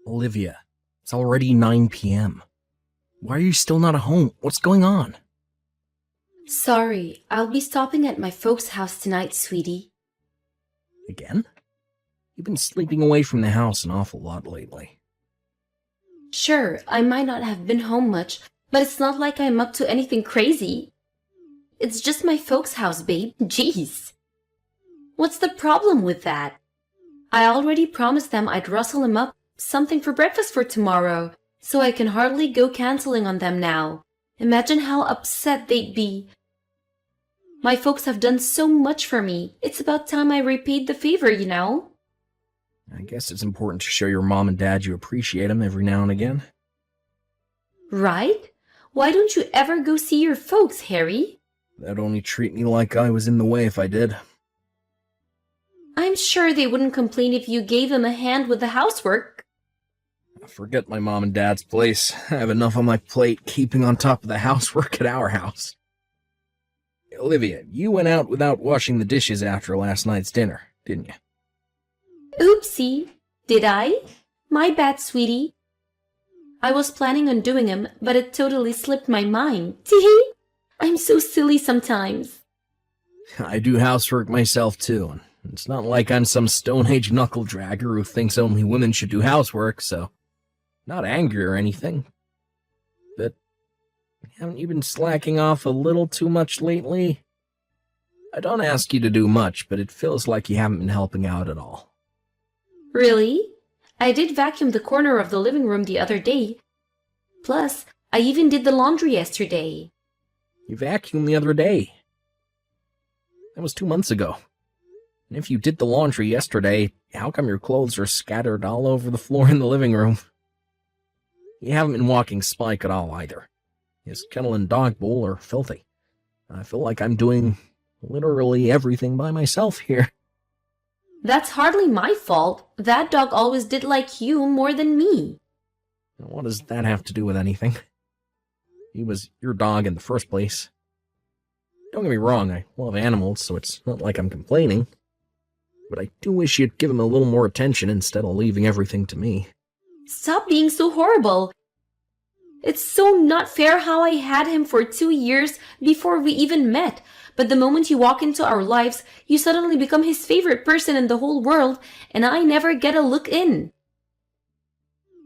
Olivia, it's already 9 p.m. Why are you still not at home? What's going on? Sorry, I'll be stopping at my folks' house tonight, sweetie. Again? You've been sleeping away from the house an awful lot lately. Sure, I might not have been home much, but it's not like I'm up to anything crazy. It's just my folks' house, babe. Jeez. What's the problem with that? I already promised them I'd rustle them up something for breakfast for tomorrow, so I can hardly go canceling on them now. Imagine how upset they'd be. My folks have done so much for me. It's about time I repaid the favor, you know? I guess it's important to show your mom and dad you appreciate them every now and again. Right? Why don't you ever go see your folks, Harry? They'd only treat me like I was in the way if I did. I'm sure they wouldn't complain if you gave them a hand with the housework. Forget my mom and dad's place. I have enough on my plate keeping on top of the housework at our house. Olivia, you went out without washing the dishes after last night's dinner, didn't you? Oopsie. Did I? My bad, sweetie. I was planning on doing them, but it totally slipped my mind. Tee-hee. I'm so silly sometimes. I do housework myself too, and it's not like I'm some Stone Age knuckle-dragger who thinks only women should do housework, so not angry or anything. But haven't you been slacking off a little too much lately? I don't ask you to do much, but it feels like you haven't been helping out at all. Really? I did vacuum the corner of the living room the other day. Plus, I even did the laundry yesterday. You vacuumed the other day. That was 2 months ago. And if you did the laundry yesterday, how come your clothes are scattered all over the floor in the living room? You haven't been walking Spike at all either. His kennel and dog bowl are filthy. I feel like I'm doing literally everything by myself here. That's hardly my fault. That dog always did like you more than me. What does that have to do with anything? He was your dog in the first place. Don't get me wrong, I love animals, so it's not like I'm complaining. But I do wish you'd give him a little more attention instead of leaving everything to me. Stop being so horrible. It's so not fair how I had him for 2 years before we even met. But the moment you walk into our lives, you suddenly become his favorite person in the whole world, and I never get a look in.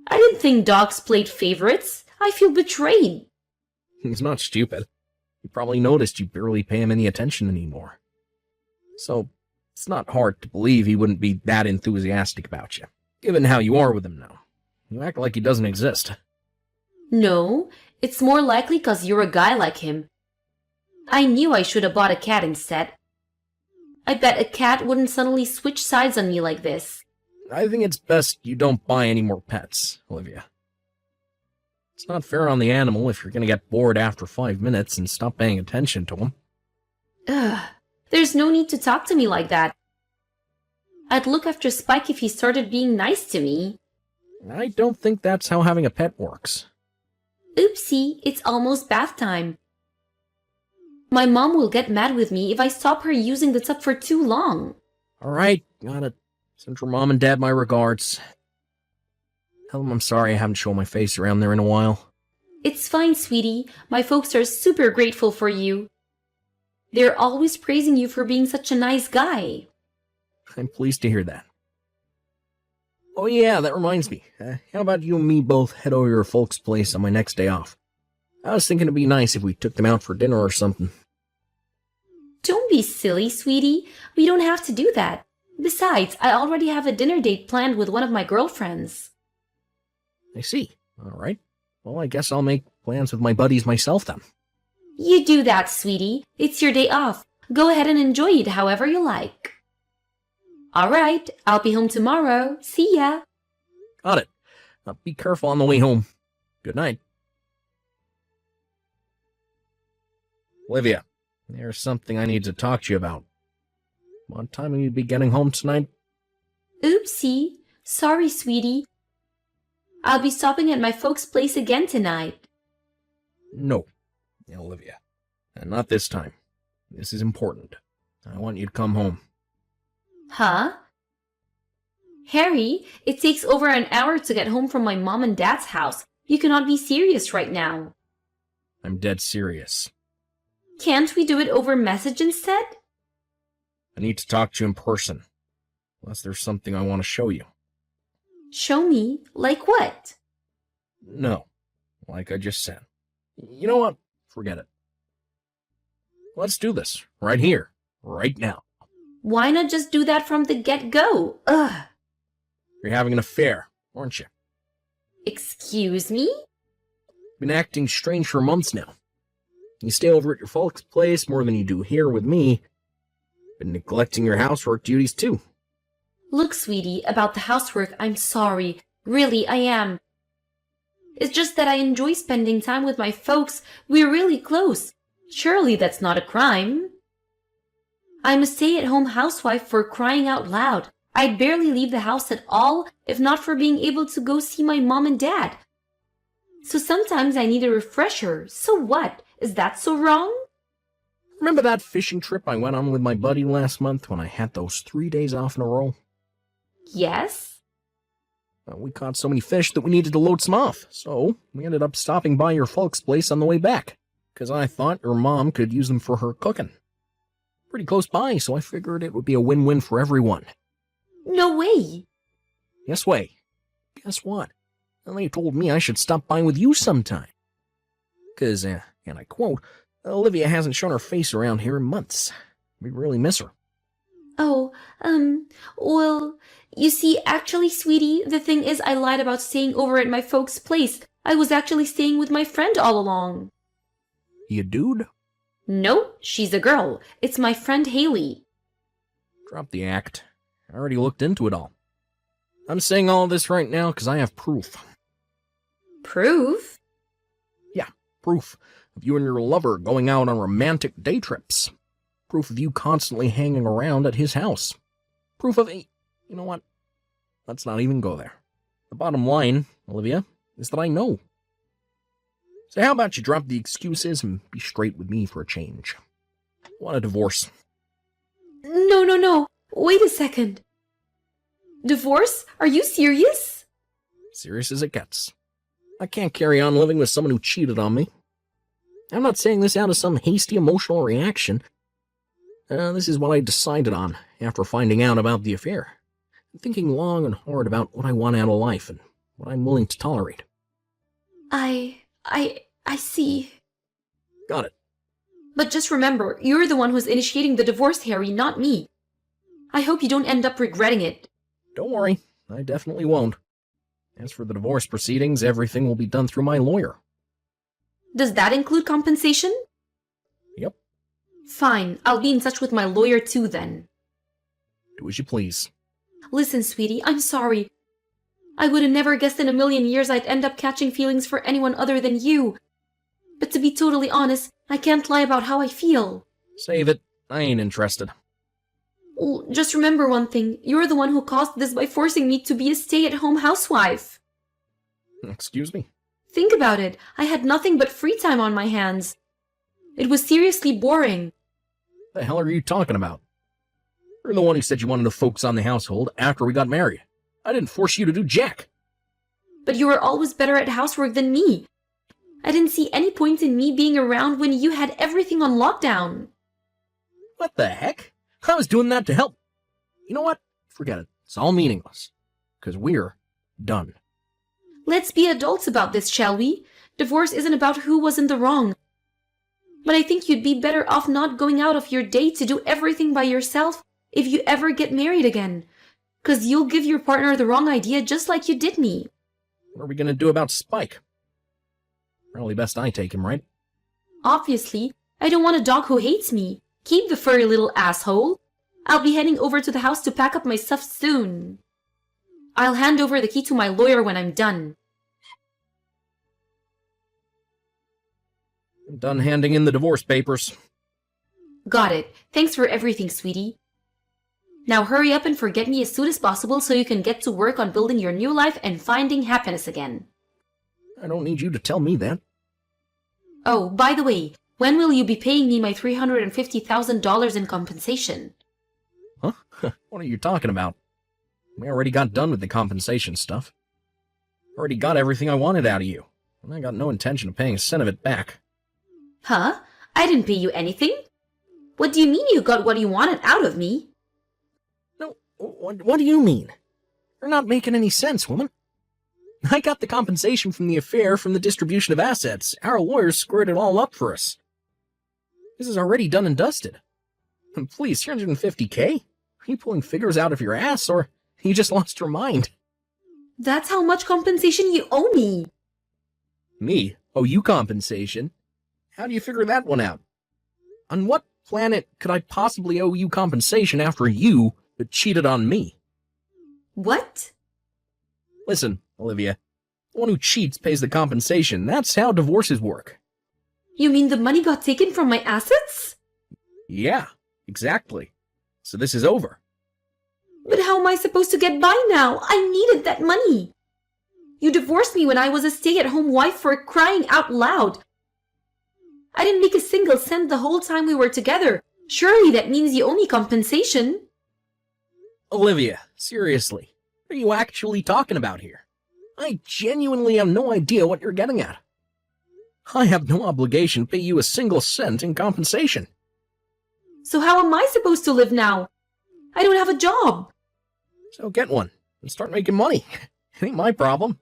I didn't think dogs played favorites. I feel betrayed. He's not stupid. He probably noticed you barely pay him any attention anymore. So, it's not hard to believe he wouldn't be that enthusiastic about you, given how you are with him now. You act like he doesn't exist. No, it's more likely 'cause you're a guy like him. I knew I should have bought a cat instead. I bet a cat wouldn't suddenly switch sides on me like this. I think it's best you don't buy any more pets, Olivia. It's not fair on the animal if you're going to get bored after 5 minutes and stop paying attention to him. Ugh, there's no need to talk to me like that. I'd look after Spike if he started being nice to me. I don't think that's how having a pet works. Oopsie, it's almost bath time. My mom will get mad with me if I stop her using the tub for too long. Alright, gotta send your mom and dad my regards. Tell them I'm sorry I haven't shown my face around there in a while. It's fine, sweetie. My folks are super grateful for you. They're always praising you for being such a nice guy. I'm pleased to hear that. Oh yeah, that reminds me. How about you and me both head over to your folks' place on my next day off? I was thinking it'd be nice if we took them out for dinner or something. Don't be silly, sweetie. We don't have to do that. Besides, I already have a dinner date planned with one of my girlfriends. I see. Alright. Well, I guess I'll make plans with my buddies myself then. You do that, sweetie. It's your day off. Go ahead and enjoy it however you like. Alright, I'll be home tomorrow. See ya. Got it. Be careful on the way home. Good night. Olivia, there's something I need to talk to you about. What time will you be getting home tonight? Oopsie. Sorry, sweetie. I'll be stopping at my folks' place again tonight. No, Olivia. And not this time. This is important. I want you to come home. Huh? Harry, it takes over an hour to get home from my mom and dad's house. You cannot be serious right now. I'm dead serious. Can't we do it over message instead? I need to talk to you in person. Unless there's something I want to show you. Show me? Like what? No, like I just said. You know what? Forget it. Let's do this, right here, right now. Why not just do that from the get-go? Ugh. You're having an affair, aren't you? Excuse me? Been acting strange for months now. You stay over at your folks' place more than you do here with me. Been neglecting your housework duties too. Look, sweetie, about the housework, I'm sorry. Really, I am. It's just that I enjoy spending time with my folks. We're really close. Surely that's not a crime. I'm a stay-at-home housewife for crying out loud. I'd barely leave the house at all if not for being able to go see my mom and dad. So sometimes I need a refresher. So what? Is that so wrong? Remember that fishing trip I went on with my buddy last month when I had those 3 days off in a row? Yes. We caught so many fish that we needed to load some off, so we ended up stopping by your folks' place on the way back, because I thought your mom could use them for her cooking. Pretty close by, so I figured it would be a win-win for everyone. No way. Yes way. Guess what? Well, they told me I should stop by with you sometime. Because, and I quote, Olivia hasn't shown her face around here in months. We really miss her. Oh, well, you see, actually, sweetie, the thing is I lied about staying over at my folks' place. I was actually staying with my friend all along. You dude? No, she's a girl. It's my friend Haley. Drop the act. I already looked into it all. I'm saying all this right now because I have proof. Proof? Yeah, proof of you and your lover going out on romantic day trips. Proof of you constantly hanging around at his house. Proof of... You know what? Let's not even go there. The bottom line, Olivia, is that I know. So how about you drop the excuses and be straight with me for a change? I want a divorce. No. Wait a second. Divorce? Are you serious? Serious as it gets. I can't carry on living with someone who cheated on me. I'm not saying this out of some hasty emotional reaction. This is what I decided on after finding out about the affair. Thinking long and hard about what I want out of life and what I'm willing to tolerate. I see. Got it. But just remember, you're the one who's initiating the divorce, Harry, not me. I hope you don't end up regretting it. Don't worry, I definitely won't. As for the divorce proceedings, everything will be done through my lawyer. Does that include compensation? Yep. Fine, I'll be in touch with my lawyer too then. Do as you please. Listen, sweetie, I'm sorry. I would have never guessed in a million years I'd end up catching feelings for anyone other than you. But to be totally honest, I can't lie about how I feel. Save it. I ain't interested. Well, just remember one thing. You're the one who caused this by forcing me to be a stay-at-home housewife. Excuse me? Think about it. I had nothing but free time on my hands. It was seriously boring. The hell are you talking about? You're the one who said you wanted to focus on the household after we got married. I didn't force you to do jack. But you were always better at housework than me. I didn't see any point in me being around when you had everything on lockdown. What the heck? I was doing that to help. You know what? Forget it. It's all meaningless. Because we're done. Let's be adults about this, shall we? Divorce isn't about who was in the wrong. But I think you'd be better off not going out of your day to do everything by yourself if you ever get married again. 'Cause you'll give your partner the wrong idea just like you did me. What are we going to do about Spike? Probably best I take him, right? Obviously, I don't want a dog who hates me. Keep the furry little asshole. I'll be heading over to the house to pack up my stuff soon. I'll hand over the key to my lawyer when I'm done. I'm done handing in the divorce papers. Got it. Thanks for everything, sweetie. Now hurry up and forget me as soon as possible so you can get to work on building your new life and finding happiness again. I don't need you to tell me that. Oh, by the way, when will you be paying me my $350,000 in compensation? Huh? What are you talking about? We already got done with the compensation stuff. Already got everything I wanted out of you, and I got no intention of paying a cent of it back. Huh? I didn't pay you anything. What do you mean you got what you wanted out of me? No, what do you mean? You're not making any sense, woman. I got the compensation from the affair from the distribution of assets. Our lawyers squared it all up for us. This is already done and dusted. And please, 350K? Are you pulling figures out of your ass, or you just lost your mind? That's how much compensation you owe me. Me? Owe you compensation? How do you figure that one out? On what planet could I possibly owe you compensation after you cheated on me? What? Listen, Olivia, the one who cheats pays the compensation. That's how divorces work. You mean the money got taken from my assets? Yeah, exactly. So this is over. But how am I supposed to get by now? I needed that money. You divorced me when I was a stay-at-home wife for crying out loud. I didn't make a single cent the whole time we were together. Surely that means you owe me compensation. Olivia, seriously, what are you actually talking about here? I genuinely have no idea what you're getting at. I have no obligation to pay you a single cent in compensation. So how am I supposed to live now? I don't have a job. So get one and start making money. It ain't my problem.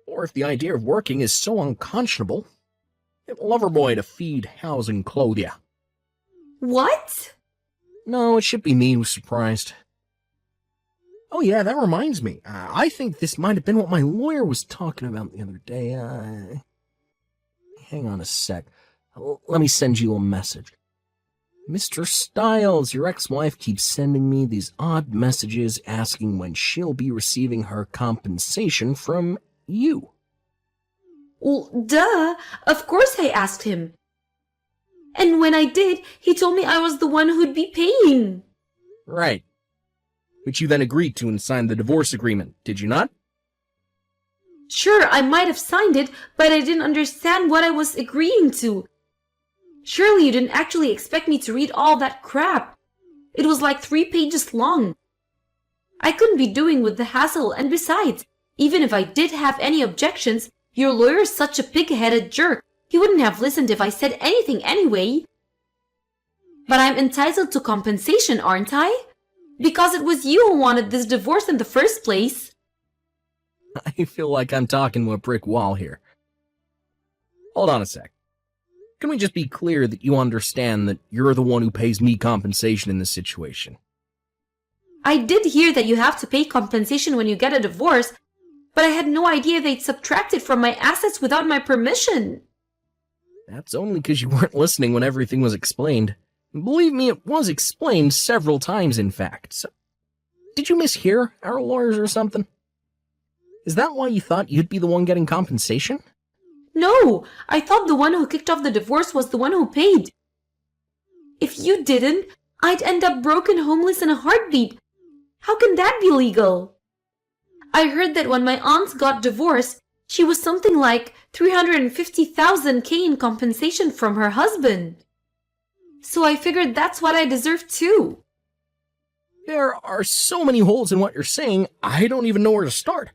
Or if the idea of working is so unconscionable, get a lover boy to feed, house, and clothe ya. What? No, it should be me who's surprised. Oh yeah, that reminds me. I think this might have been what my lawyer was talking about the other day. Hang on a sec. Let me send you a message. Mr. Stiles, your ex-wife keeps sending me these odd messages asking when she'll be receiving her compensation from you. Well, duh. Of course I asked him. And when I did, he told me I was the one who'd be paying. Right. Which you then agreed to and signed the divorce agreement, did you not? Sure, I might have signed it, but I didn't understand what I was agreeing to. Surely you didn't actually expect me to read all that crap. It was like 3 pages long. I couldn't be doing with the hassle, and besides, even if I did have any objections, your lawyer's such a pig-headed jerk. He wouldn't have listened if I said anything anyway. But I'm entitled to compensation, aren't I? Because it was you who wanted this divorce in the first place. I feel like I'm talking to a brick wall here. Hold on a sec. Can we just be clear that you understand that you're the one who pays me compensation in this situation? I did hear that you have to pay compensation when you get a divorce, but I had no idea they'd subtract it from my assets without my permission. That's only because you weren't listening when everything was explained. Believe me, it was explained several times, in fact. So, did you mishear our lawyers or something? Is that why you thought you'd be the one getting compensation? No, I thought the one who kicked off the divorce was the one who paid. If you didn't, I'd end up broke and homeless in a heartbeat. How can that be legal? I heard that when my aunt got divorced, she was something like 350,000 K in compensation from her husband. So I figured that's what I deserved too. There are so many holes in what you're saying, I don't even know where to start.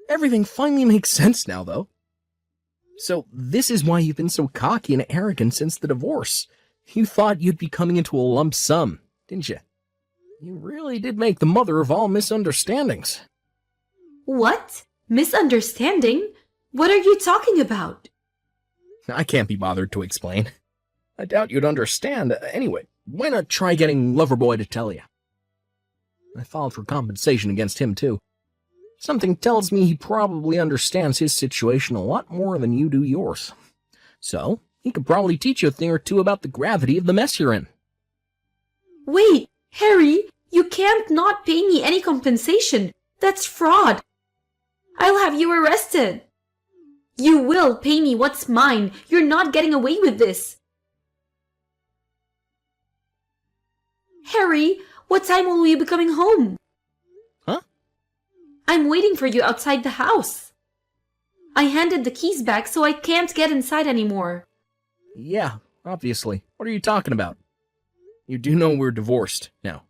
Everything finally makes sense now, though. So this is why you've been so cocky and arrogant since the divorce. You thought you'd be coming into a lump sum, didn't you? You really did make the mother of all misunderstandings. What? Misunderstanding? What are you talking about? I can't be bothered to explain. I doubt you'd understand. Anyway, why not try getting Loverboy to tell you? I filed for compensation against him, too. Something tells me he probably understands his situation a lot more than you do yours. So, he could probably teach you a thing or two about the gravity of the mess you're in. Wait, Harry, you can't not pay me any compensation. That's fraud. I'll have you arrested. You will pay me what's mine. You're not getting away with this. Harry, what time will you be coming home? Huh? I'm waiting for you outside the house. I handed the keys back, so I can't get inside anymore. Yeah, obviously. What are you talking about? You do know we're divorced now.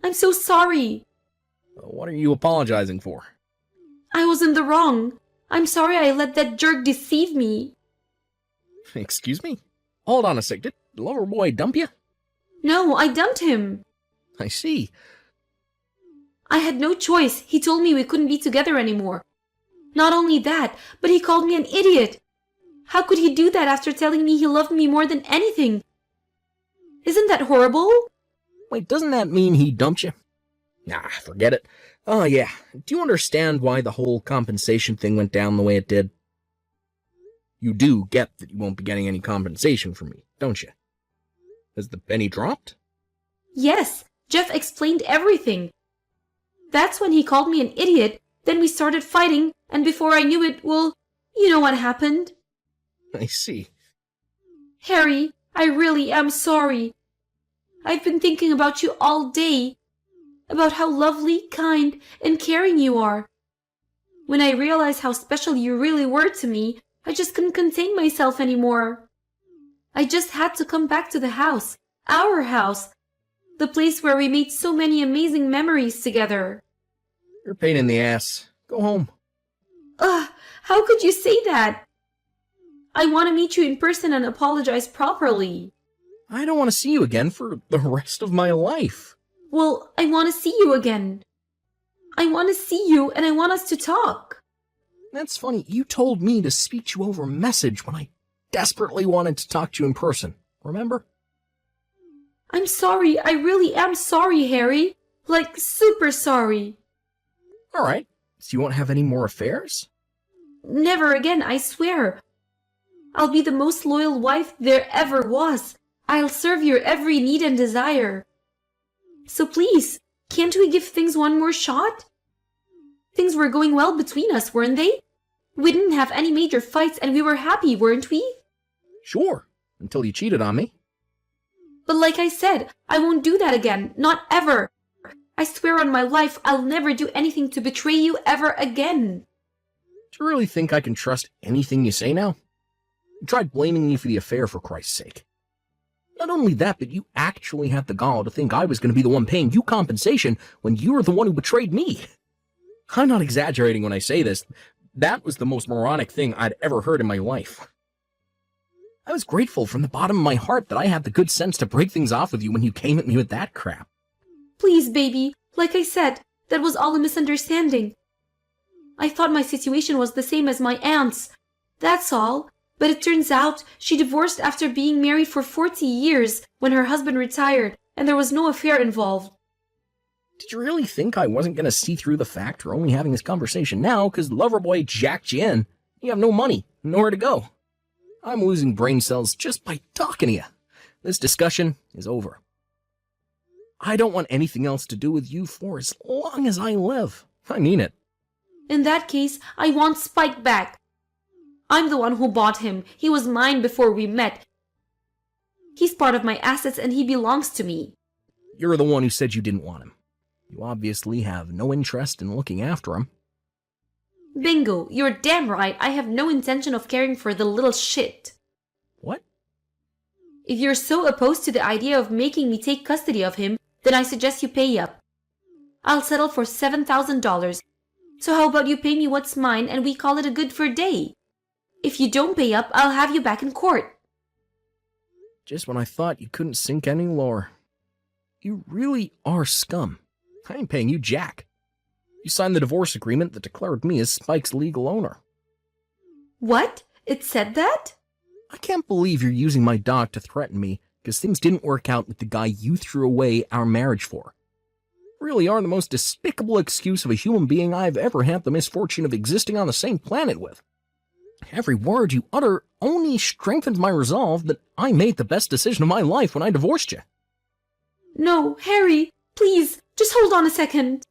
I'm so sorry. What are you apologizing for? I was in the wrong. I'm sorry I let that jerk deceive me. Excuse me? Hold on a sec. Did Loverboy dump you? No, I dumped him. I see. I had no choice. He told me we couldn't be together anymore. Not only that, but he called me an idiot. How could he do that after telling me he loved me more than anything? Isn't that horrible? Wait, doesn't that mean he dumped you? Nah, forget it. Oh, yeah. Do you understand why the whole compensation thing went down the way it did? You do get that you won't be getting any compensation from me, don't you? Has the penny dropped? Yes, Jeff explained everything. That's when he called me an idiot. Then we started fighting, and before I knew it, well, you know what happened. I see. Harry, I really am sorry. I've been thinking about you all day, about how lovely, kind, and caring you are. When I realized how special you really were to me, I just couldn't contain myself anymore. I just had to come back to the house, our house, the place where we made so many amazing memories together. You're a pain in the ass. Go home. Ugh, how could you say that? I want to meet you in person and apologize properly. I don't want to see you again for the rest of my life. Well, I want to see you again. I want to see you and I want us to talk. That's funny. You told me to speak to you over message when I desperately wanted to talk to you in person. Remember? I'm sorry. I really am sorry, Harry. Like, super sorry. All right. So you won't have any more affairs? Never again, I swear. I'll be the most loyal wife there ever was. I'll serve your every need and desire. So please, can't we give things one more shot? Things were going well between us, weren't they? We didn't have any major fights and we were happy, weren't we? Sure, until you cheated on me. But like I said, I won't do that again, not ever. I swear on my life I'll never do anything to betray you ever again. Do you really think I can trust anything you say now? You tried blaming me for the affair, for Christ's sake. Not only that, but you actually had the gall to think I was going to be the one paying you compensation when you were the one who betrayed me. I'm not exaggerating when I say this. That was the most moronic thing I'd ever heard in my life. I was grateful from the bottom of my heart that I had the good sense to break things off with you when you came at me with that crap. Please, baby, like I said, that was all a misunderstanding. I thought my situation was the same as my aunt's. That's all. But it turns out she divorced after being married for 40 years when her husband retired, and there was no affair involved. Did you really think I wasn't going to see through the fact we're only having this conversation now because Loverboy jacked you in? You have no money, nowhere to go. I'm losing brain cells just by talking to you. This discussion is over. I don't want anything else to do with you for as long as I live. I mean it. In that case, I want Spike back. I'm the one who bought him. He was mine before we met. He's part of my assets and he belongs to me. You're the one who said you didn't want him. You obviously have no interest in looking after him. Bingo, you're damn right. I have no intention of caring for the little shit. What? If you're so opposed to the idea of making me take custody of him, then I suggest you pay up. I'll settle for $7,000. So how about you pay me what's mine and we call it a good for a day? If you don't pay up, I'll have you back in court. Just when I thought you couldn't sink any lower. You really are scum. I ain't paying you jack. You signed the divorce agreement that declared me as Spike's legal owner. What? It said that? I can't believe you're using my dog to threaten me because things didn't work out with the guy you threw away our marriage for. Really are the most despicable excuse of a human being I've ever had the misfortune of existing on the same planet with. Every word you utter only strengthens my resolve that I made the best decision of my life when I divorced you. No, Harry, please, just hold on a second.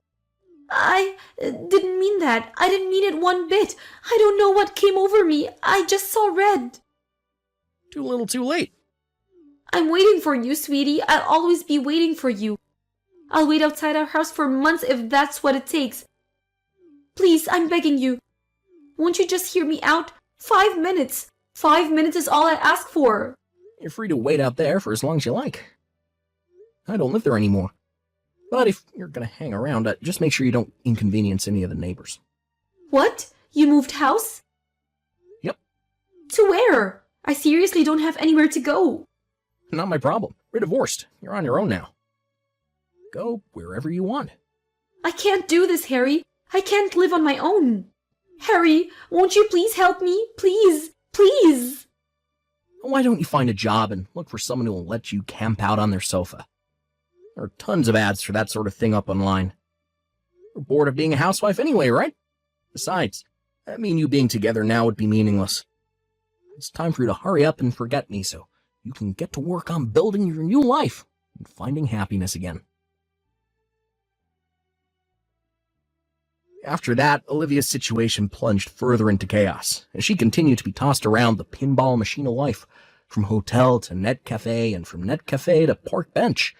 I didn't mean that. I didn't mean it one bit. I don't know what came over me. I just saw red. Too little too late. I'm waiting for you, sweetie. I'll always be waiting for you. I'll wait outside our house for months if that's what it takes. Please, I'm begging you. Won't you just hear me out? 5 minutes. 5 minutes is all I ask for. You're free to wait out there for as long as you like. I don't live there anymore. But if you're gonna hang around, just make sure you don't inconvenience any of the neighbors. What? You moved house? Yep. To where? I seriously don't have anywhere to go. Not my problem. We're divorced. You're on your own now. Go wherever you want. I can't do this, Harry. I can't live on my own. Harry, won't you please help me? Please, please. Why don't you find a job and look for someone who will let you camp out on their sofa? There are tons of ads for that sort of thing up online. You're bored of being a housewife anyway, right? Besides, me and you being together now would be meaningless. It's time for you to hurry up and forget me so you can get to work on building your new life and finding happiness again. After that, Olivia's situation plunged further into chaos, as she continued to be tossed around the pinball machine of life, from hotel to net cafe and from net cafe to park bench.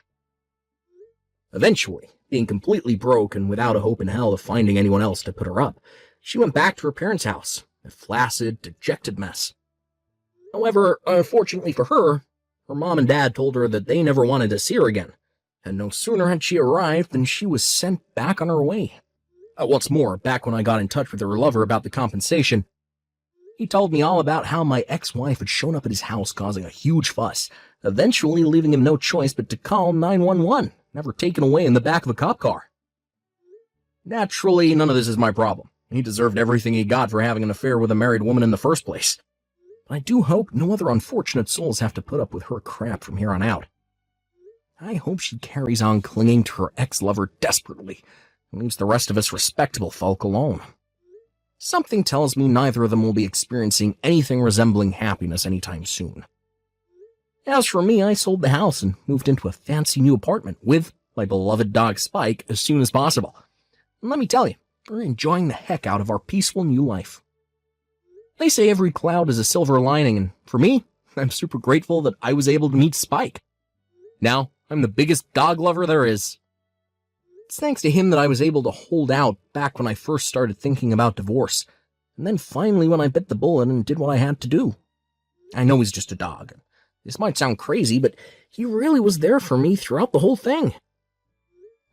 Eventually, being completely broke and without a hope in hell of finding anyone else to put her up, she went back to her parents' house, a flaccid, dejected mess. However, unfortunately for her, her mom and dad told her that they never wanted to see her again, and no sooner had she arrived than she was sent back on her way. What's more, back when I got in touch with her lover about the compensation, he told me all about how my ex-wife had shown up at his house causing a huge fuss, eventually leaving him no choice but to call 911, never taken away in the back of a cop car. Naturally, none of this is my problem. He deserved everything he got for having an affair with a married woman in the first place. But I do hope no other unfortunate souls have to put up with her crap from here on out. I hope she carries on clinging to her ex-lover desperately, and leaves the rest of us respectable folk alone. Something tells me neither of them will be experiencing anything resembling happiness anytime soon. As for me, I sold the house and moved into a fancy new apartment with my beloved dog Spike as soon as possible. And let me tell you, we're enjoying the heck out of our peaceful new life. They say every cloud is a silver lining, and for me, I'm super grateful that I was able to meet Spike. Now, I'm the biggest dog lover there is. It's thanks to him that I was able to hold out back when I first started thinking about divorce, and then finally when I bit the bullet and did what I had to do. I know he's just a dog. This might sound crazy, but he really was there for me throughout the whole thing.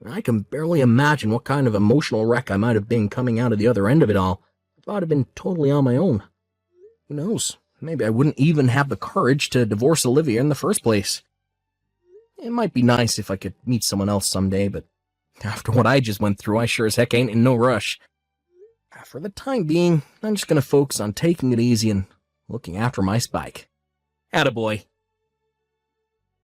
I can barely imagine what kind of emotional wreck I might have been coming out of the other end of it all if I'd have been totally on my own. Who knows? Maybe I wouldn't even have the courage to divorce Olivia in the first place. It might be nice if I could meet someone else someday, but after what I just went through, I sure as heck ain't in no rush. For the time being, I'm just gonna focus on taking it easy and looking after my Spike. Attaboy.